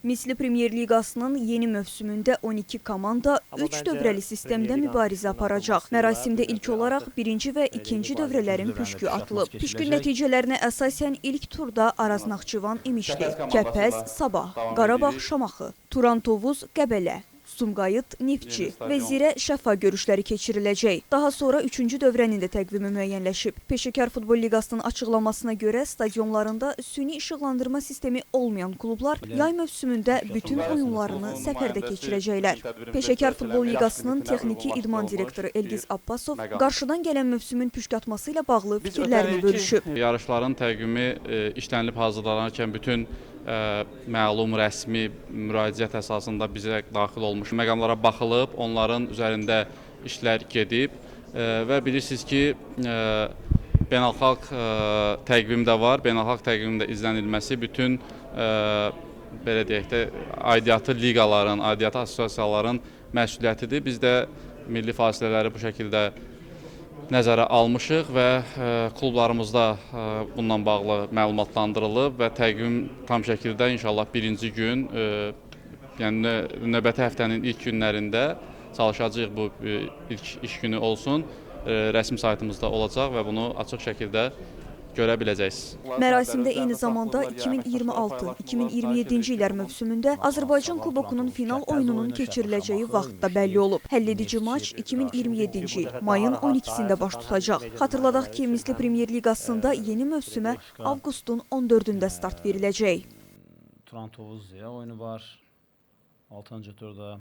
Misli Premyer Liqasının yeni mövsümündə 12 komanda 3 dövrəli sistemdə mübarizə aparacaq. Mərasimdə ilk olaraq birinci və ikinci dövrələrin püşkü atılıb. Püşkün nəticələrinə əsasən ilk turda Araz Naxçıvan İmişli, Kərpəz Sabah, Qarabağ Şamaxı, Turan Tovuz Qəbələ, Sumqayıt Neftçi və Zirə Şəfa görüşləri keçiriləcək. Daha sonra 3-cü dövrənin də təqvimi müəyyənləşib. Peşəkar Futbol Liqasının açıqlamasına görə stadionlarında süni işıqlandırma sistemi olmayan klublar yay mövsümündə bütün oyunlarını səfərdə keçirəcəklər. Peşəkar Futbol Liqasının texniki idman direktoru Elgiz Abbasov qarşıdan gələn mövsümün püşkatması ilə bağlı fikirlərini bölüşüb. Yarışların təqvimi işlənilib hazırlanarkən bütün məlum rəsmi müraciət əsasında bizə daxil olmuş məqamlara baxılıb, onların üzərində işlər gedib və bilirsiniz ki, beynəlxalq təqvim də var. Beynəlxalq təqvimin də izlənilməsi bütün belə deyək də aidiyyatı liqaların, aidiyyatı assosiasiyaların məsuliyyətidir. Biz də milli fasilələri bu şəkildə nəzərə almışıq və klublarımızda bununla bağlı məlumatlandırılıb və təqvim tam şəkildə inşallah birinci gün, yəni növbəti həftənin ilk günlərində çalışacağıq, bu ilk iş günü olsun, rəsmi saytımızda olacaq və bunu açıq şəkildə görə biləcəksiniz. Mərasimdə eyni zamanda 2026-2027-ci illər mövsümündə Azərbaycan Kubokunun final oyununun keçiriləcəyi vaxt da bəlli olub. Həlledici maç 2027-ci il mayın 12-sində baş tutacaq. Xatırladaq ki, Misli Premyer Liqasında yeni mövsümə avqustun 14-də start veriləcək. Turan Tovuz oyunu var 6-cı turda.